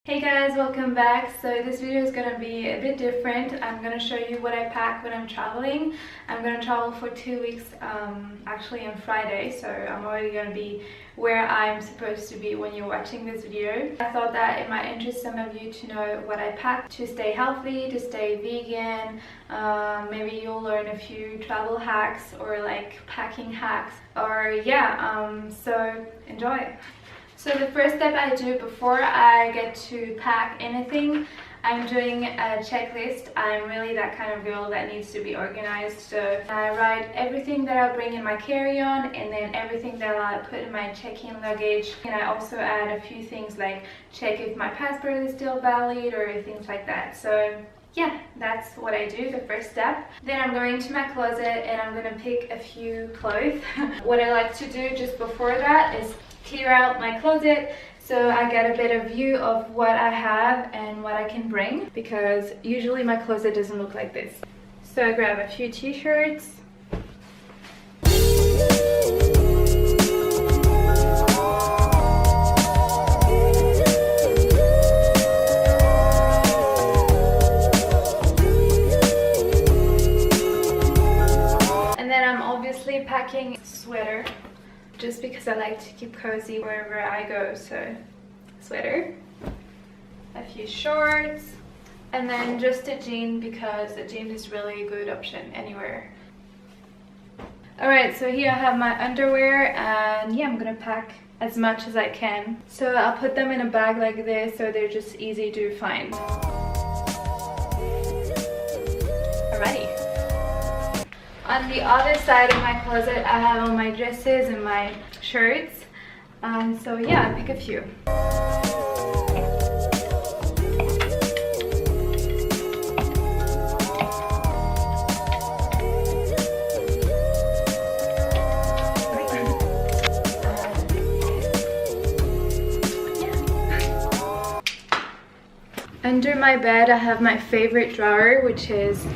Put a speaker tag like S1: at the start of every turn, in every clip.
S1: Hey guys, welcome back. So this video is going to be a bit different. I'm going to show you what I pack when I'm traveling. I'm going to travel for 2 weeks actually on Friday, so I'm already going to be where I'm supposed to be when you're watching this video. I thought that it might interest some of you to know what I pack to stay healthy, to stay vegan. Maybe you'll learn a few travel hacks or like packing hacks, or so enjoy. So the first step I do before I get to pack anything, I'm doing a checklist. I'm really that kind of girl that needs to be organized. So I write everything that I'll bring in my carry-on and then everything that I'll put in my check-in luggage. And I also add a few things like check if my passport is still valid or things like that. So yeah, that's what I do, the first step. Then I'm going to my closet and I'm going to pick a few clothes. What I like to do just before that is clear out my closet so I get a better view of what I have and what I can bring, because usually my closet doesn't look like this. So I grab a few t-shirts. And then I'm obviously packing a sweater, just because I like to keep cozy wherever I go. So sweater, a few shorts, and then just a jean, because a jean is really a good option anywhere. Alright, so here I have my underwear, and yeah, I'm gonna pack as much as I can. So I'll put them in a bag like this so they're just easy to find. Alrighty. On the other side of my closet, I have all my dresses and my shirts. So yeah, I pick a few. Under my bed, I have my favorite drawer, which is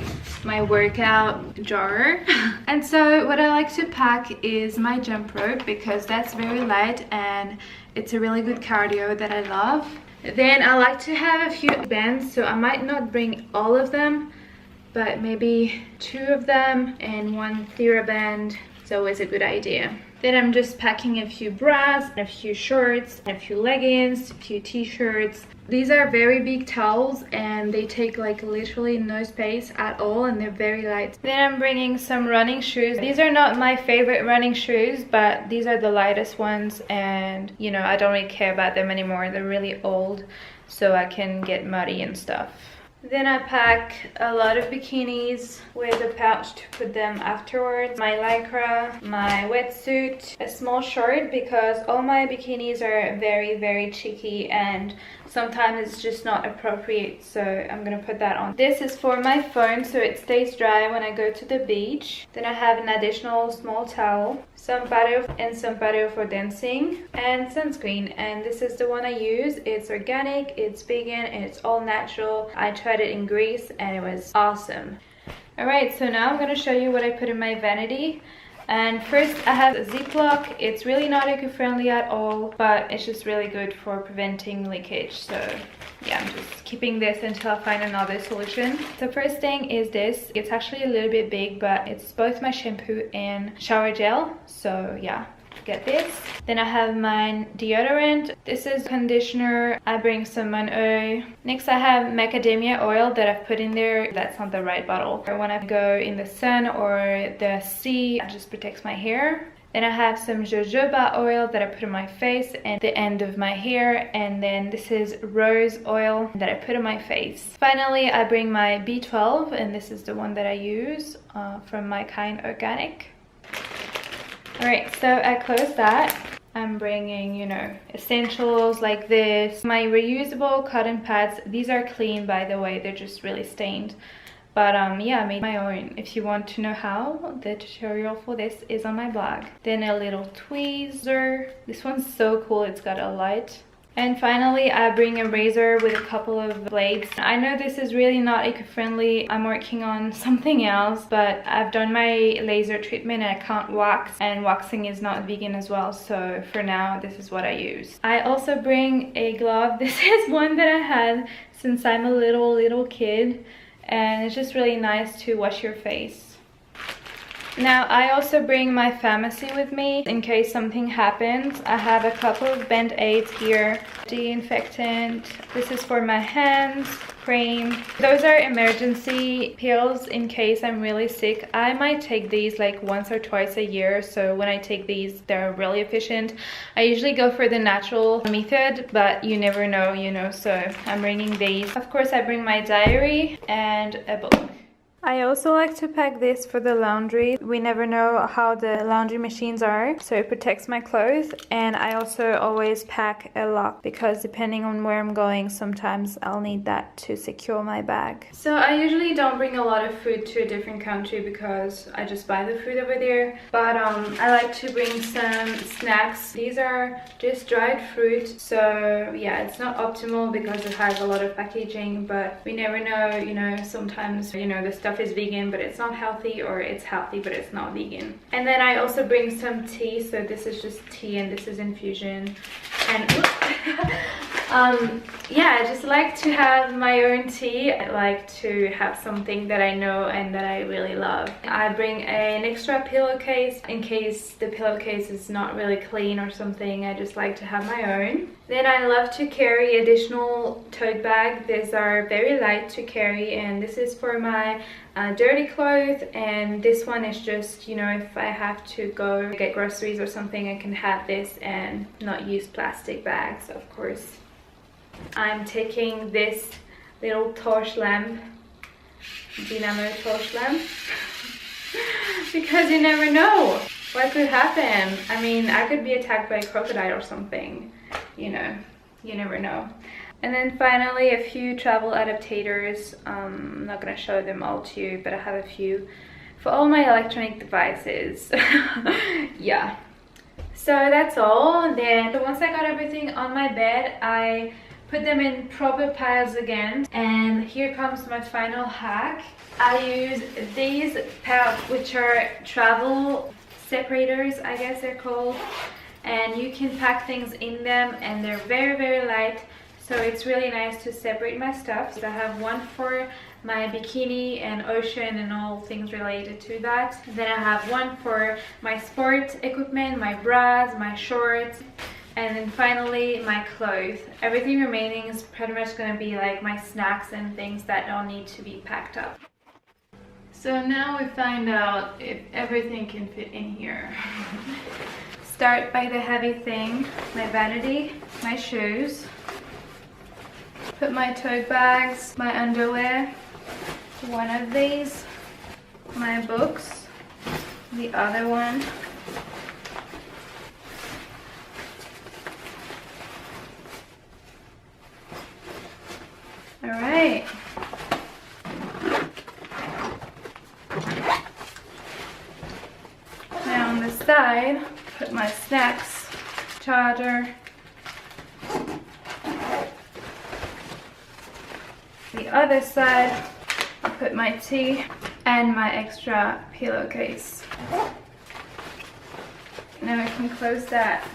S1: my workout drawer. And so what I like to pack is my jump rope, because that's very light and it's a really good cardio that I love. Then I like to have a few bands, so I might not bring all of them, but maybe 2 of them, and 1 TheraBand. It's always a good idea. Then I'm just packing a few bras, a few shorts, a few leggings, a few t-shirts. These are very big towels and they take like literally no space at all, and they're very light. Then I'm bringing some running shoes. These are not my favorite running shoes, but these are the lightest ones, and you know, I don't really care about them anymore. They're really old, so I can get muddy and stuff. Then I pack a lot of bikinis with a pouch to put them afterwards, my lycra, my wetsuit, a small short, because all my bikinis are very cheeky and sometimes it's just not appropriate, so I'm gonna put that on. This is for my phone so it stays dry when I go to the beach. Then I have an additional small towel, some patio for dancing, and sunscreen. And this is the one I use. It's organic, it's vegan, and it's all natural. I tried it in Greece and it was awesome. Alright, so now I'm gonna show you what I put in my vanity. And first I have a Ziploc. It's really not eco-friendly at all, but it's just really good for preventing leakage. So yeah, I'm just keeping this until I find another solution. The first thing is this. It's actually a little bit big, but it's both my shampoo and shower gel. So yeah, get this. Then I have my deodorant. This is conditioner. I bring some Mon'Eau. Next I have macadamia oil that I've put in there. That's not the right bottle. When I go in the sun or the sea, it just protects my hair. Then I have some jojoba oil that I put on my face and the end of my hair. And then this is rose oil that I put on my face. Finally, I bring my B12, and this is the one that I use from My Kind Organic. Alright, so I close that. I'm bringing, you know, essentials like this. My reusable cotton pads. These are clean, by the way. They're just really stained. But yeah, I made my own. If you want to know how, the tutorial for this is on my blog. Then a little tweezer. This one's so cool. It's got a light. And finally, I bring a razor with a couple of blades. I know this is really not eco-friendly. I'm working on something else, but I've done my laser treatment and I can't wax, and waxing is not vegan as well. So for now, this is what I use. I also bring a glove. This is one that I had since I'm a little kid, and it's just really nice to wash your face. Now, I also bring my pharmacy with me in case something happens. I have a couple of band-aids here, disinfectant. This is for my hands, cream. Those are emergency pills in case I'm really sick. I might take these like once or twice a year, so when I take these, they're really efficient. I usually go for the natural method, but you never know, you know, so I'm bringing these. Of course, I bring my diary and a book. I also like to pack this for the laundry. We never know how the laundry machines are, so it protects my clothes. And I also always pack a lock because depending on where I'm going, sometimes I'll need that to secure my bag. So I usually don't bring a lot of food to a different country because I just buy the food over there. But I like to bring some snacks. These are just dried fruit, so yeah, it's not optimal because it has a lot of packaging, but we never know, you know, sometimes, you know, the stuff is vegan but it's not healthy, or it's healthy but it's not vegan. And then I also bring some tea. So this is just tea and this is infusion. And yeah, I just like to have my own tea. I like to have something that I know and that I really love. I bring an extra pillowcase in case the pillowcase is not really clean or something. I just like to have my own. Then I love to carry additional tote bag. These are very light to carry, and this is for my dirty clothes, and this one is just, you know, if I have to go get groceries or something, I can have this and not use plastic bags, of course. I'm taking this little torch lamp, dynamo torch lamp, because you never know what could happen. I mean, I could be attacked by a crocodile or something, you know, you never know. And then finally, a few travel adapters. I'm not gonna show them all to you, but I have a few for all my electronic devices. Yeah, so that's all. Then once I got everything on my bed, I put them in proper piles again. And here comes my final hack. I use these pouches, which are travel separators, I guess they're called, and you can pack things in them, and they're very light, so it's really nice to separate my stuff. So I have one for my bikini and ocean and all things related to that. Then I have one for my sport equipment, my bras, my shorts, and then finally my clothes. Everything remaining is pretty much going to be like my snacks and things that don't need to be packed up. So now we find out if everything can fit in here. Start by the heavy thing, my vanity, my shoes. Put my tote bags, my underwear, one of these, my books, the other one. All right. Now on the side, put my snacks, charger, the other side, I put my tea and my extra pillowcase. Now I can close that.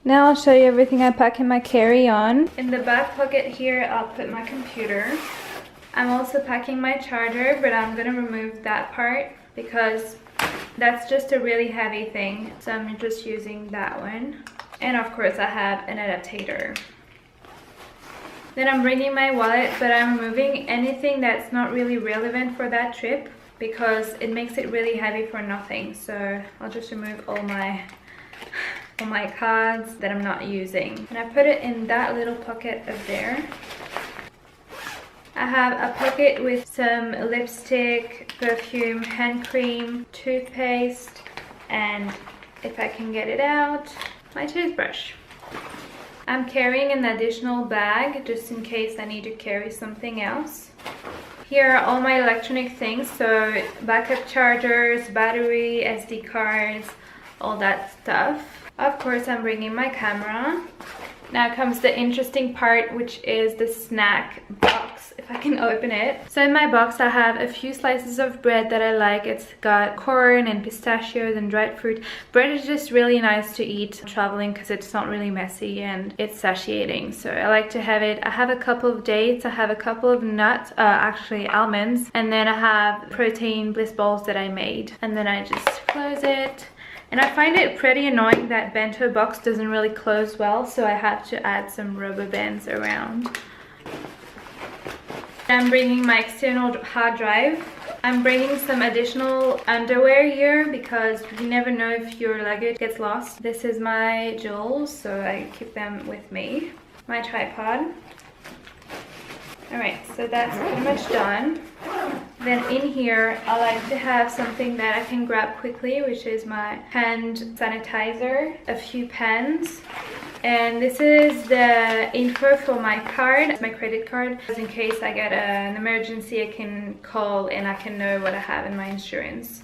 S1: Now I'll show you everything I pack in my carry-on. In the back pocket here, I'll put my computer. I'm also packing my charger, but I'm gonna remove that part because that's just a really heavy thing. So I'm just using that one. And of course I have an adapter. Then I'm bringing my wallet, but I'm removing anything that's not really relevant for that trip because it makes it really heavy for nothing. So I'll just remove all my cards that I'm not using. And I put it in that little pocket up there. I have a pocket with some lipstick, perfume, hand cream, toothpaste, and if I can get it out, my toothbrush. I'm carrying an additional bag just in case I need to carry something else. Here are all my electronic things, so backup chargers, battery, SD cards, all that stuff. Of course, I'm bringing my camera. Now comes the interesting part, which is the snack box, if I can open it. So in my box I have a few slices of bread that I like. It's got corn and pistachios and dried fruit. Bread is just really nice to eat traveling because it's not really messy and it's satiating. So I like to have it. I have a couple of dates, I have a couple of nuts, actually almonds, and then I have protein bliss balls that I made. And then I just close it. And I find it pretty annoying that bento box doesn't really close well, so I have to add some rubber bands around. I'm bringing my external hard drive. I'm bringing some additional underwear here because you never know if your luggage gets lost. This is my jewels, so I keep them with me. My tripod. Alright, so that's pretty much done. Then in here, I like to have something that I can grab quickly, which is my hand sanitizer, a few pens, and this is the info for my card, my credit card. Just in case I get an emergency, I can call and I can know what I have in my insurance.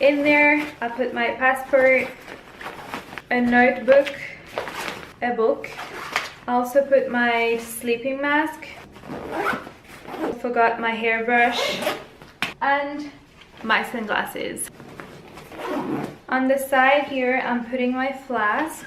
S1: In there, I put my passport, a notebook, a book. I also put my sleeping mask. Forgot my hairbrush and my sunglasses. On the side here, I'm putting my flask.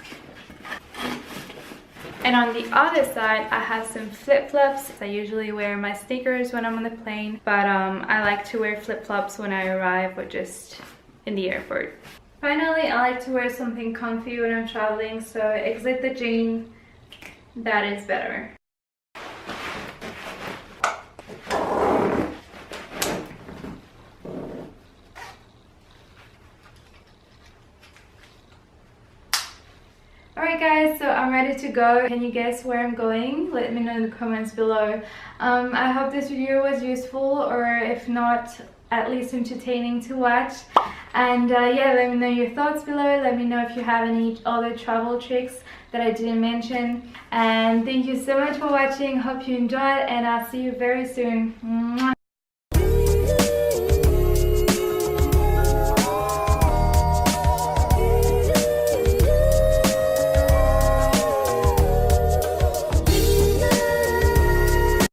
S1: And on the other side, I have some flip-flops. I usually wear my sneakers when I'm on the plane, but I like to wear flip-flops when I arrive or just in the airport. Finally, I like to wear something comfy when I'm traveling, so exit the jean. That is better. Alright guys, so I'm ready to go. Can you guess where I'm going? Let me know in the comments below. I hope this video was useful, or if not, at least entertaining to watch. And yeah, let me know your thoughts below. Let me know if you have any other travel tricks that I didn't mention. And thank you so much for watching. Hope you enjoyed, and I'll see you very soon. Mwah.